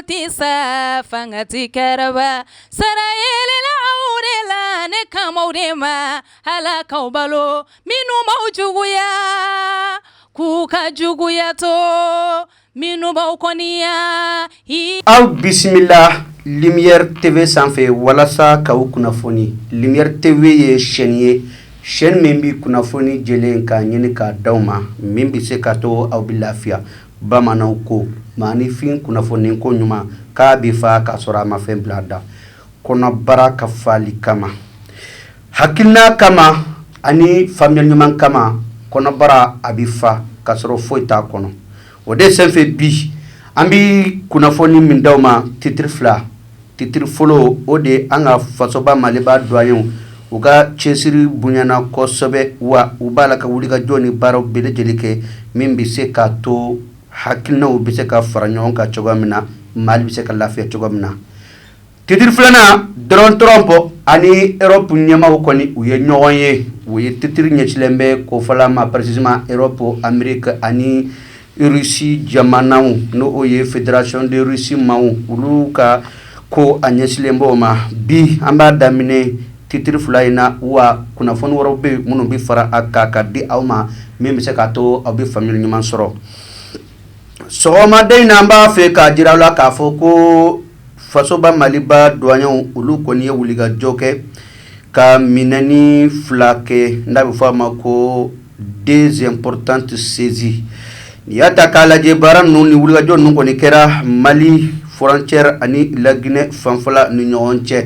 tisa fangati karaba sarayele la aurela ne kamaurema halaka balo minu maujuguya kuka juguya to minu baukoniya aw bismillah Lumière TV sanfɛ walasa k'aw kunnafoni Lumière TV ye chaîne min bi kunnafoni jɛlen ka ɲini ka d'aw ma min bi se ka to aw bi lafiya bamananw ko maanifin kunnafoni ko ɲuman k'a bi fa k'a sɔrɔ a ma fɛn bila da kɔnɔbara ka fali kama hakilina kama ani faamuyali ɲuman kama kɔnɔbara a bi fa k'a sɔrɔ foyi t'a kɔnɔ o de senfɛ bi an bi kunnafoni min d'aw ma titre fila titre fɔlɔ o de an ka fasoba maliba doyen u ka cɛsiri bonyana kosɛbɛ wa u b'a la ka wulikajɔ ni baaraw bɛɛ lajɛlen kɛ min bɛ se k'a to hakilinaw bɛ se ka fara ɲɔgɔn kan cogoya min na mali bɛ se ka lafiya cogoya min na titre filanan Donald Trump ani Europe ɲɛmaaw kɔni u ye ɲɔgɔn ye u ye titre ɲɛsilen bɛ k'o fɔla ma précisément Europe Amérique ani Russie jamanaw n'o ye Fédération de Russie maaw olu ka ko a ɲɛsilen b'o ma bi an b'a daminɛ titre fila in na wa kunnafoni wɛrɛw bɛ minnu bɛ fara a kan ka di aw ma min bɛ se k'a to aw bɛ faamuyali ɲuman sɔrɔ sɔgɔmaden in na an b'a fɛ k'a jira aw la k'a fɔ ko fasoba maliba doyen olu kɔni ye wulikajɔ kɛ ka minɛni fila kɛ n'a bɛ fɔ a ma ko deux importantes saisies n'i y'a ta k'a lajɛ baara ninnu ni wulikajɔ ninnu kɔni kɛra Mali frontière ani la Guinée fanfɛla ni ɲɔgɔn cɛ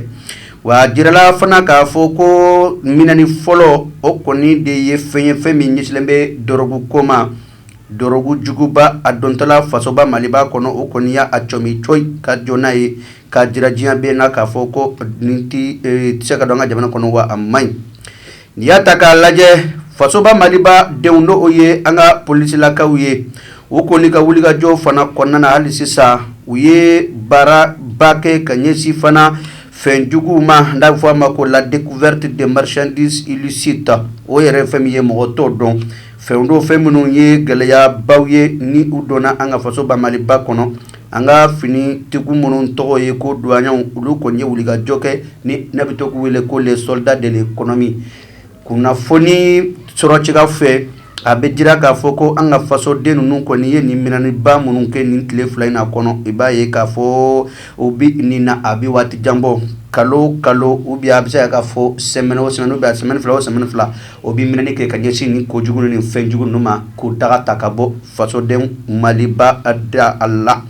wa jirala fana k'a fɔ ko minɛni fɔlɔ o kɔni de ye fɛn ye fɛn min ɲɛsilen bɛ dɔrɔgu ko ma dɔrɔgu juguba a dontɔla fasoba maliba kɔnɔ o kɔni y'a cɔmi coyi ka jɔ n'a ye ka jira diɲɛ bɛɛ na k'a fɔ ko nin tɛ se ka don an ka jamana kɔnɔ wa a man ɲi n'i y'a ta k'a lajɛ fasoba maliba denw n'o ye an ka polisilakaw ye o kɔni ka wulikajɔ fana kɔnɔna na hali sisan u ye baaraba kɛ ka ɲɛsin fana fɛn juguw ma n'a bɛ fɔ a ma ko la découverte des marchandises illicites o yɛrɛ fɛn min ye mɔgɔ t'o dɔn fɛn do fɛn minnu ye gɛlɛyabaw ye ni u donna an ka fasoba maliba kɔnɔ an ka finitigiw minnu tɔgɔ ye ko doyenw olu kɔni ye wulikajɔ kɛ ni ne bɛ to k'u wele ko les soldats de l'économie kunnafoni sɔrɔcogoya fɛ a bɛ jira k'a fɔ ko an ka fasoden ninnu kɔni ye nin minɛniba minnu kɛ nin tile fila in na kɔnɔ i b'a ye k'a fɔ u bɛ nin na a bɛ waati jan bɔ kalo ou bien a bɛ se k'a fɔ semaine o semaine ou bien semaine fila o semaine fila o bɛ minɛni kɛ ka ɲɛsin nin kojugu ni fɛn jugu ninnu ma k'u daga ta ka bɔ fasoden maliba da a la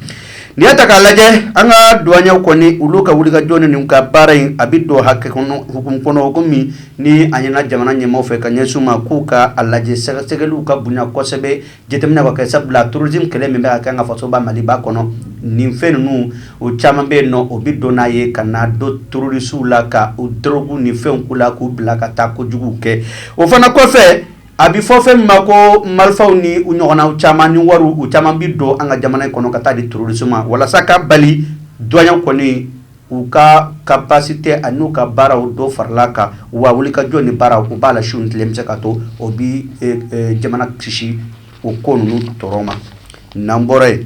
n'i y'a ta k'a lajɛ an ka douaniers kɔni olu ka wulikajɔ ni nin ka baara in a bɛ don hakɛ kɔnɔ hukumu kɔnɔ komi ni a ɲɛna jamana ɲɛmaaw fɛ ka ɲɛsin u ma k'u ka a lajɛ sɛgɛsɛgɛliw ka bonya kosɛbɛ jateminɛ ka kɛ sabula tourisme kɛlɛ min bɛ ka kɛ an ka fasoba maliba kɔnɔ nin fɛn ninnu o caman bɛ yen nɔ o bɛ don n'a ye ka na don terrorisiw la ka o drogue ni fɛnw k'u la k'u bila ka taa kojuguw kɛ o fana kɔfɛ a bɛ fɔ fɛn min ma ko marifaw ni u ɲɔgɔnnaw caman ni wariw u caman bɛ don an ka jamana in kɔnɔ ka taa di terrorisme ma walasa ka bali douaniers kɔni u ka capacité ani u ka baaraw dɔ farala kan wa wulikajɔ ni baaraw u b'a la su ni tile bɛ se ka to o bɛ jamana kisi o ko ninnu tɔɔrɔ ma n'an bɔra yen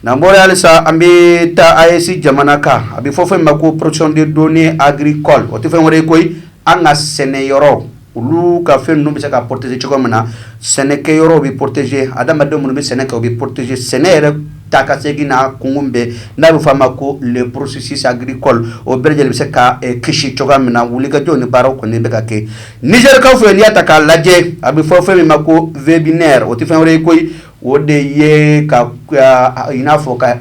halisa an bɛ taa AES jamana kan a bɛ fɔ fɛn min ma ko protection des données agricoles o tɛ fɛn wɛrɛ ye koyi an ka sɛnɛyɔrɔ olu ka fɛn ninnu bɛ se ka protéger cogo min na sɛnɛkɛyɔrɔ bɛ protéger adamadenw minnu bɛ sɛnɛ kɛ o bɛ protéger sɛnɛ yɛrɛ taa ka segin na kungun bɛɛ n'a bɛ fɔ a ma ko le processus agricole o bɛɛ lajɛlen bɛ se ka kisi cogoya min na wulikajɔ ni baaraw kɔni bɛ ka kɛ Nizɛrikaw fɛ n'i y'a ta k'a lajɛ a bɛ fɔ fɛn min ma ko webinaire o tɛ fɛn wɛrɛ ye koyi o de ye ka i n'a fɔ ka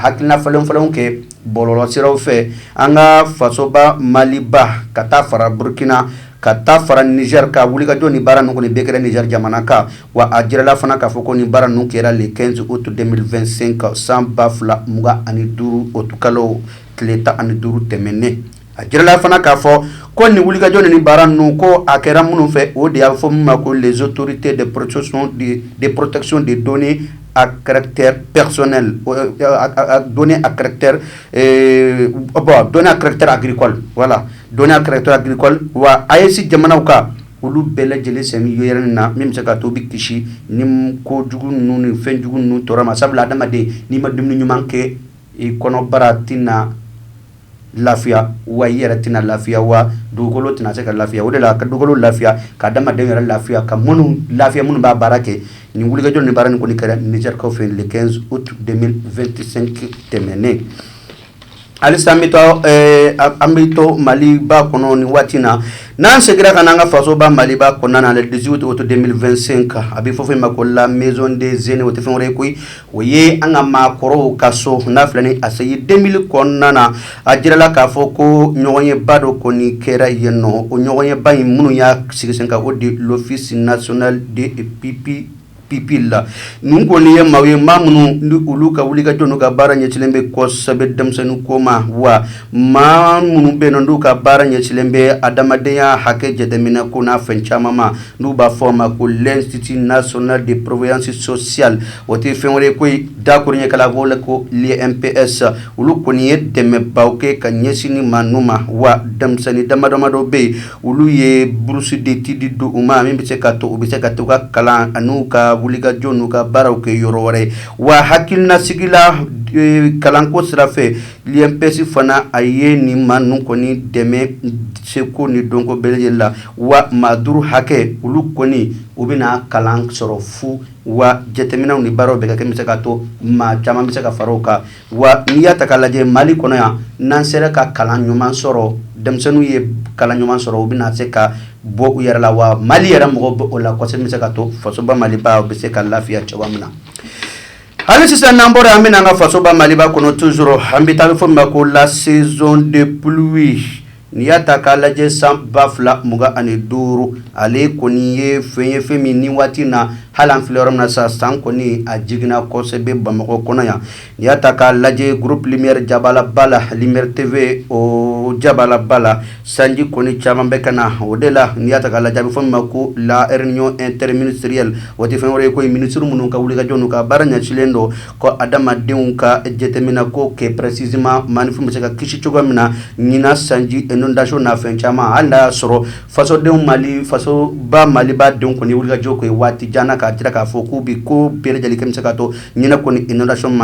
hakilina falenfalenw kɛ bɔlɔlɔsiraw fɛ an ka fasoba maliba ka taa fara Burkina ka taa fara Niger ka wulikajɔ ni baara ninnu kɔni bɛɛ kɛra Niger jamana kan wa a jirala fana k'a fɔ ko nin baara ninnu kɛra le 15 août 2025 san 2025 o kalo tile 15 tɛmɛnen a jirala fana k'a fɔ ko nin wulikajɔ ni baara ninnu ko a kɛra minnu fɛ o de y'a fɔ min ma ko les autorités de protection des données à caractère personnel, données à caractère données à caractère agricole, voilà, données à caractère agricole. Wa AES jamanaw ka olu bɛɛ lajɛlen sɛmi yɛrɛ na min bɛ se ka to bi kisi ni ko jugu ninnu ni fɛn jugu ninnu tɔɔrɔ ma sabula adamaden n'i ma dumuni ɲuman kɛ i kɔnɔbara tɛna lafiya wa i yɛrɛ tɛna lafiya wa dugukolo tɛna se ka lafiya o de la ka dugukolo lafiya ka adamadenw yɛrɛ lafiya ka minnu lafiya minnu b'a baara kɛ nin wulikajɔ nin baara nin kɔni kɛra Niger kaw fɛ le 15 août 2025 tɛmɛnen halisa an bɛ to Maliba kɔnɔ nin waati na n'an segira ka n'an ka faso ba Maliba kɔnɔna na le 18 août 2025 a bɛ fɔ fɛn ma ko la maison des aînés o tɛ fɛn wɛrɛ ye koyi o ye an ka maakɔrɔw ka so n'a filɛ ni a se ye 2000 kɔnɔna na a jirala k'a fɔ ko ɲɔgɔnyeba dɔ kɔni kɛra yen nɔ o ɲɔgɔnyeba in minnu y'a sigi sen kan o de l'office national de pipil la nin kɔni ye maaw ye maa minnu ni olu ka wulikajɔ n'u ka baara ɲɛsilen bɛ kosɛbɛ denmisɛnnin ko ma wa maa minnu bɛ yen n'u ka baara ɲɛsilen bɛ adamadenya hakɛ jateminɛ ko n'a fɛn caman ma n'u b'a fɔ o ma ko l'Institut national de prévoyance sociale o tɛ fɛn wɛrɛ ye koyi d'accord ɲɛ kala fɔ ko l'INPS olu kɔni ye dɛmɛbaw kɛ ka ɲɛsin ni maa ninnu ma wa denmisɛnnin damadama dɔ bɛ yen olu ye bourse d'études di u ma min bɛ se ka to u bɛ se ka to ka kalan an'u ka wulikajɔ n'u ka baaraw kɛ yɔrɔ wɛrɛ wa hakilinasigi la kalanko sira fɛ l'INPS fana a ye nin maa ninnu kɔni dɛmɛ seko ni dɔnko bɛɛ lajɛlen la wa maa duuru hakɛ olu kɔni u bɛna kalan sɔrɔ fu wa jateminɛw ni baaraw bɛɛ ka kɛ bɛ se ka to maa caman bɛ se ka fara o kan wa n'i y'a ta k'a lajɛ Mali kɔnɔ yan n'an sera ka kalan ɲuman sɔrɔ denmisɛnninw ye kalan ɲuman sɔrɔ u bɛna se ka bɔ u yɛrɛ la wa Mali yɛrɛ mɔgɔw bɛ o la kosɛbɛ bɛ se ka to fasoba Maliba bɛ se ka lafiya cogoya min na hali sisan n'an bɔra an bɛna an ka fasoba Maliba kɔnɔ toujours an bɛ taa fɔ min ma ko la saison de pluie n'i y'a ta k'a lajɛ san 2025 ale kɔni ye fɛn ye fɛn min ni waati na hali an filɛ yɔrɔ min na sa san kɔni a jiginna kosɛbɛ Bamakɔ kɔnɔ yan n'i y'a ta k'a lajɛ groupe Lumière Jabalaba la Lumière TV o Jabalaba la sanji kɔni caman bɛ ka na o de la n'i y'a ta k'a lajɛ a bɛ fɔ min ma ko la réunion interministérielle o tɛ fɛn wɛrɛ ye ko ministre minnu ka wulikajɔ n'u ka baara ɲɛsilen don ko adamadenw ka jateminɛ ko kɛ précisément manifin bɛ se ka kisi cogoya min na ɲinan sanji inondation n'a fɛn caman hali n'a y'a sɔrɔ fasoba Maliba denw kɔni wulikajɔ kɛ waati jan na k'a jira k'a fɔ k'u bɛ ko bɛɛ lajɛlen kɛ bɛ se ka to ɲinɛ kɔni inondation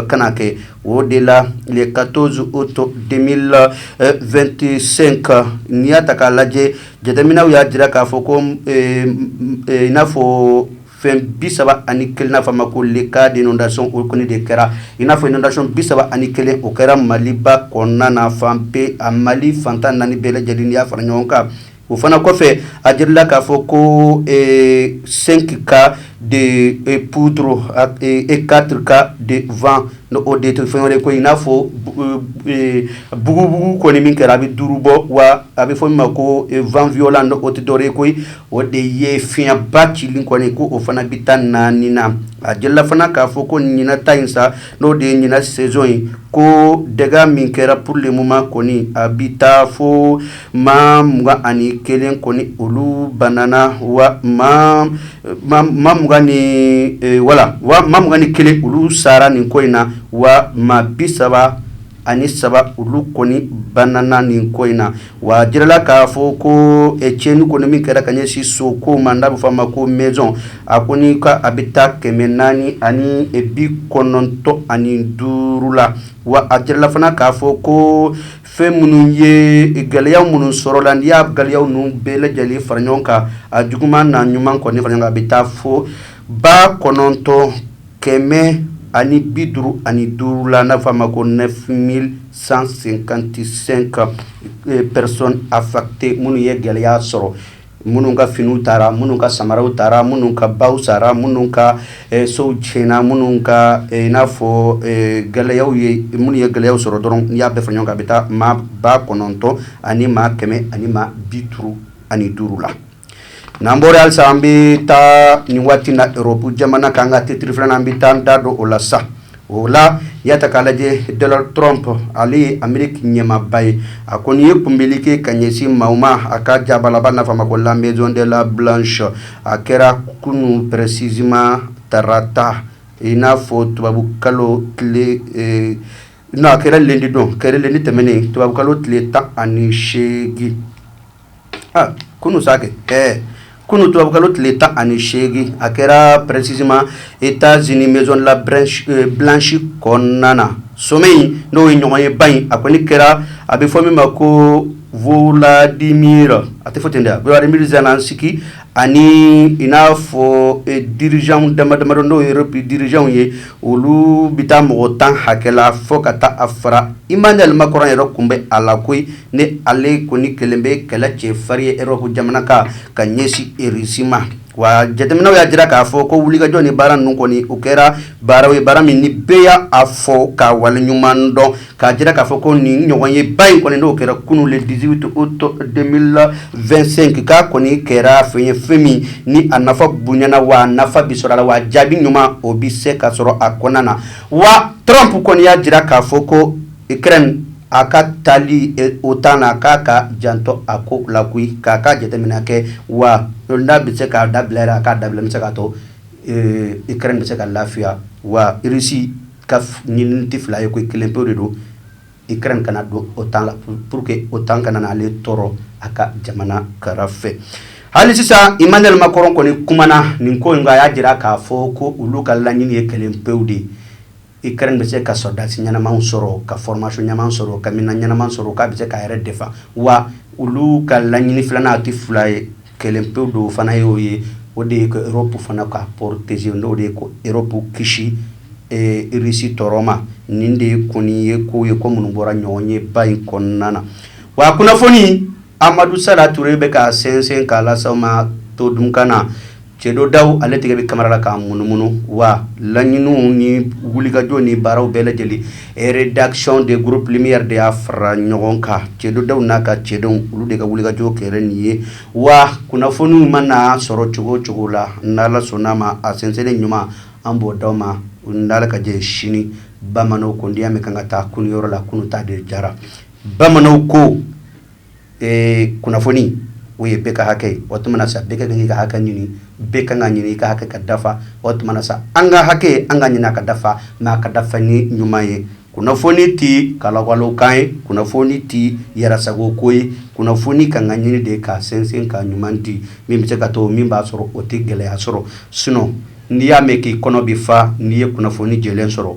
kana kɛ o de la le 14 août 2025 n'i y'a ta k'a lajɛ jateminɛw y'a jira k'a fɔ ko i n'a fɔ fɛn 31 n'a fɔ a ma ko le cas d'inondation o kɔni de kɛra i n'a fɔ inondation 31 o kɛra Maliba kɔnɔna na fan bɛɛ a Mali fantan naani bɛɛ lajɛlen n'i y'a fara ɲɔgɔn kan o fana kɔfɛ a jirala k'a fɔ ko 5 cas de poudre et 4 cas de vent o de tɛ fɛn wɛrɛ ko i n'a fɔ bugubugu kɔni min kɛra a bɛ 5 bɔ wa a bɛ fɔ min ma ko vent violent o tɛ dɔwɛrɛ ye koyi o de ye fiɲɛba cili kɔni ko o fana bɛ taa 4 na a jirala fana k'a fɔ ko ɲinan ta in sa n'o de ye ɲinan saison ye ko dégâts min kɛra pour le moment kɔni a bɛ taa fo maa 21 kɔni olu banana wa maa 21 olu sara nin ko in na wa maa 37 olu kɔni banana nin ko in na wa jirala k'a fɔ ko tiɲɛni kɔni min kɛra ka ɲɛsin so ko ma n'a bɛ fɔ a ma ko maison a kɔni ka a bɛ taa 495 la wa a jirala fana k'a fɔ ko fɛn minnu ye gɛlɛya minnu sɔrɔla n'i y'a gɛlɛyaw ninnu bɛɛ lajɛlen fara ɲɔgɔn kan a juguman n'a ɲuman kɔni fara ɲɔgɔn kan a bɛ taa fo 9,155 la n'a fɔ a ma ko 9155 personnes affectées minnu ye gɛlɛya sɔrɔ minnu ka finiw taara minnu ka samaraw taara minnu ka baw sara minnu ka sow tiɲɛna minnu ka i n'a fɔ gɛlɛyaw ye minnu ye gɛlɛyaw sɔrɔ dɔrɔn n'i y'a bɛɛ fara ɲɔgɔn kan a bɛ taa maa 9,000 ani maa 155 la n'an bɔra halisa an bɛ taa nin waati na Europe jamana kan ka titiri filanan an bɛ taa an da don o la sa o la i y'a ta k'a lajɛ Donald Trump ale ye Amérique ɲɛmaaba ye a kɔni ye kunbɛli kɛ ka ɲɛsin maaw ma a ka jabalaba n'a fɔ a ma ko la maison de la Blanche a kɛra kunu précisément tarata i n'a fɔ tubabukalo tile non a kɛra lundi don kɛra lundi tɛmɛnen tubabukalo tile 18 kunu sa kɛ kunu tubabukalo tile 18 a kɛra précisément États-Unis maison de la Blanche kɔnɔna na sommeil no ɲɔgɔn ye ba in a kɔni kɛra a bɛ fɔ min ma ko Vladimir a tɛ fɔ ten dɛ Vladimir Zelensky ani i n'a fɔ dirigeant damadɔ n'o ye Europe dirigeant ye olu bɛ taa mɔgɔ 10 hakɛ la fo ka taa a fara Emmanuel Macron yɛrɛ kun bɛ a la koyi ne ale kɔni kelen bɛ kɛlɛ cɛ farin ye Europe jamana ka ɲɛsin Russie ma wa jateminɛw y'a jira k'a fɔ ko wulikajɔ ni baara ninnu kɔni o kɛra baaraw ye baara min ni bɛɛ y'a fɔ ka waleɲuman dɔn k'a jira k'a fɔ ko nin ɲɔgɔn ye ba in kɔni n'o kɛra kunun le 18 août 2025 k'a kɔni kɛra fɛn ye fɛn min ni a nafa bonyana wa a nafa bi sɔrɔ a la wa jaabi ɲuman o bi se ka sɔrɔ a kɔnɔna na wa Trump kɔni y'a jira k'a fɔ ko Ukraine a ka tali OTAN na k'a ka janto a ko la koyi k'a ka jateminɛ kɛ wa n'a bɛ se k'a dabila yɛrɛ a k'a dabila bɛ se k'a to Ukraine bɛ se ka lafiya wa Russie ka ɲinini tɛ fila ye ko kelen pewu de don Ukraine kana don OTAN la pour que OTAN kana n'ale tɔɔrɔ a ka jamana kɛrɛfɛ hali sisan Emmanuel Macron kɔni kumana nin ko in kan a y'a jira k'a fɔ ko olu ka laɲini ye kelen pewu de Ukraine bɛ se ka soldats ɲɛnamanw sɔrɔ ka formation ɲɛnaman sɔrɔ ka minɛn ɲɛnaman sɔrɔ k'a bɛ se k'a yɛrɛ defa wa olu ka laɲini filanan a tɛ fila ye kelen pewu do fana y'o ye o de ye ko Europe fana ka protéger n'o de ye ko Europe kisi Russie tɔɔrɔ ma nin de kɔni ye ko ye ko minnu bɔra ɲɔgɔn ye ba in kɔnɔna na wa kunnafoni Amadou Sala Touré bɛ ka sɛnsɛn k'a lase ma to dunkan na cɛdo daw ale tigɛ bɛ kamara la k'a munumunu wa laɲiniw ni wulikajɔ ni baaraw bɛɛ lajɛlen rédaction de groupe lumière de y'a fara ɲɔgɔn kan cɛdo daw n'a ka cɛdenw olu de ka wulikajɔ kɛra nin ye wa kunnafoniw mana sɔrɔ cogo o cogo la n'Ala sɔnn'a ma a sɛnsɛnlen ɲuman an b'o d'aw ma n'Ala ka jɛ sini bamananw ko n'i y'a mɛn kan ka taa kunuyɔrɔ la kunu ta de jara bamananw ko kunnafoni o ye bɛɛ ka hakɛ ye o tuma na sa bɛɛ ka kan k'i ka hakɛ ɲini bɛɛ kan ka ɲini i ka hakɛ ka dafa o tuma na sa an ka hakɛ an ka ɲini a ka dafa mais a ka dafa ni ɲuman ye kunnafoni tɛ kalawalokan ye kunnafoni tɛ yɛrɛsago ko ye kunnafoni kan ka ɲini de ka sɛnsɛn ka ɲuman di min bɛ se ka to min b'a sɔrɔ o tɛ gɛlɛya sɔrɔ sinon n'i y'a mɛn k'i kɔnɔ bɛ fa n'i ye kunnafoni jɛlen sɔrɔ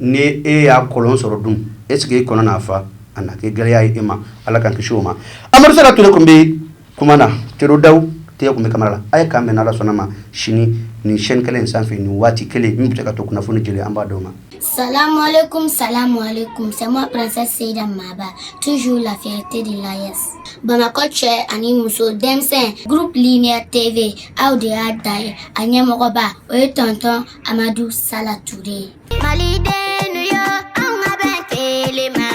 ni e y'a kɔlɔn sɔrɔ dun est ce que e kɔnɔ n'a fa a na kɛ gɛlɛya ye e ma Ala k'an kisi o ma Amadou Sala Touré kun bɛ kuma na cɛdo daw tɛgɛ kun bɛ kamara la a ye k'an bɛn n'Ala sɔnna ma sini nin chaîne kelen in sanfɛ nin waati kelen min bɛ se ka to kunnafoni jɛlen an b'a d'aw ma. Salam alaikum, c'est moi princesse Seyda Maba, toujours la fierté de l'AES. Bamako cɛ ani muso denmisɛn groupe Lumière TV aw de y'a da ye a ɲɛmɔgɔba o ye tonton Amadou Sala Touré. Malidenu yo an ka bɛn kelen ma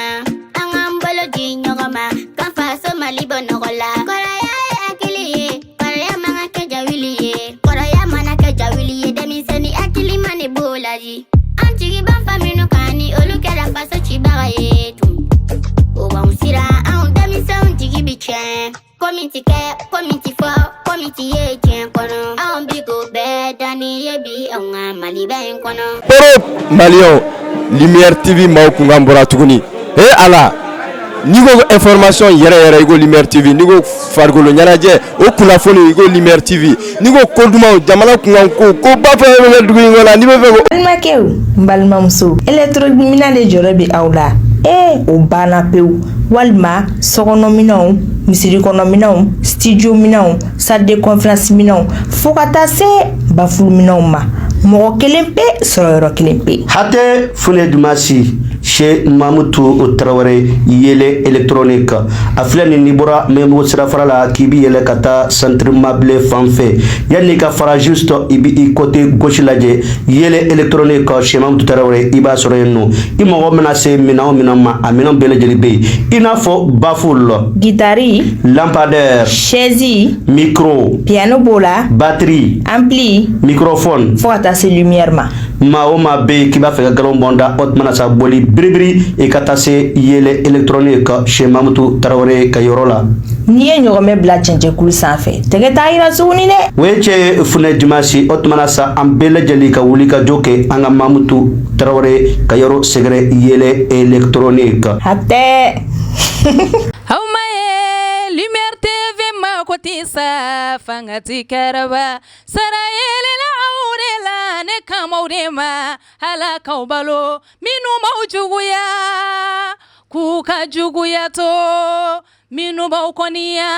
an k'an bolo di ɲɔgɔn ma k'an faso Mali bɔ nɔgɔ la. Kɔrɔya ye hakili ye kɔrɔya man ka kɛ jawili ye kɔrɔya mana kɛ jawili ye denmisɛnnin hakili ma ne b'o laji. An jigi ban fa minnu kan ni olu kɛra faso cibaga ye tun o b'anw siran anw denmisɛnw jigi bi tiɲɛ komi ti kɛ komi ti fɔ komi ti ye tiɲɛ kɔnɔ anw bi ko bɛɛ danni ye bi anw ka Maliba in kɔnɔ. Europe Malien Lumière TV maaw kun kan bɔra tuguni Ala n'i ko information yɛrɛ i ko Lumière TV n'i ko farikolo ɲɛnajɛ o kunnafoni i ko Lumière TV n'i ko ko dumanw jamana kunkan ko ba fɛn bɛ kɛ dugu in kɔnɔ n'i bɛ fɛ ko. Balimakɛw n balimamuso électrominɛn de jɔrɔ bɛ aw la o banna pewu walima sokɔnɔminɛnw misiri kɔnɔminɛnw studio minɛnw salle de conférence minɛnw fo ka taa se bafuluminɛnw ma mɔgɔ kelen pe sɔrɔ yɔrɔ kelen pe. Hatɛ Fune Dumasi Chez Mamutu Traoré yele électronique a filɛ ni bɔra Memo sirafara la k'i bi yɛlɛ ka taa centre meublé fan fɛ yanni ka fara juste i bi i côté gauche lajɛ yele électronique chez Mamutu Traoré i b'a sɔrɔ yen nɔ i mɔgɔ mana se minɛn o minɛn ma a minɛn bɛɛ lajɛlen bɛ yen i n'a fɔ bafoule guitare lampadaire chaise micro piano b'o la batterie ampli microphone fo ka taa se lumière ma maa o maa bɛ yen k'i b'a fɛ ka galon bɔnda o tuma na sa boli biribiri i ka taa se yele électronique chez Mamutu Traoré ka yɔrɔ la. N'i ye ɲɔgɔnmɛ bila cɛncɛnkulu sanfɛ tɛgɛ t'a yira tuguni dɛ. O ye cɛ Fune Dumasi o tuma na sa an bɛɛ lajɛlen ka wuli ka jɔ kɛ an ka Mamutu Traoré ka yɔrɔ sɛgɛrɛ yele électronique. Hatɛ. Aw ma ye Lumière TV ma ko ti sa fanga ti kɛrɛba sara yɛlɛla aw de la ne kamaw de ma Ala k'aw balo minnu b'aw juguya k'u ka juguya to minnu b'aw kɔniya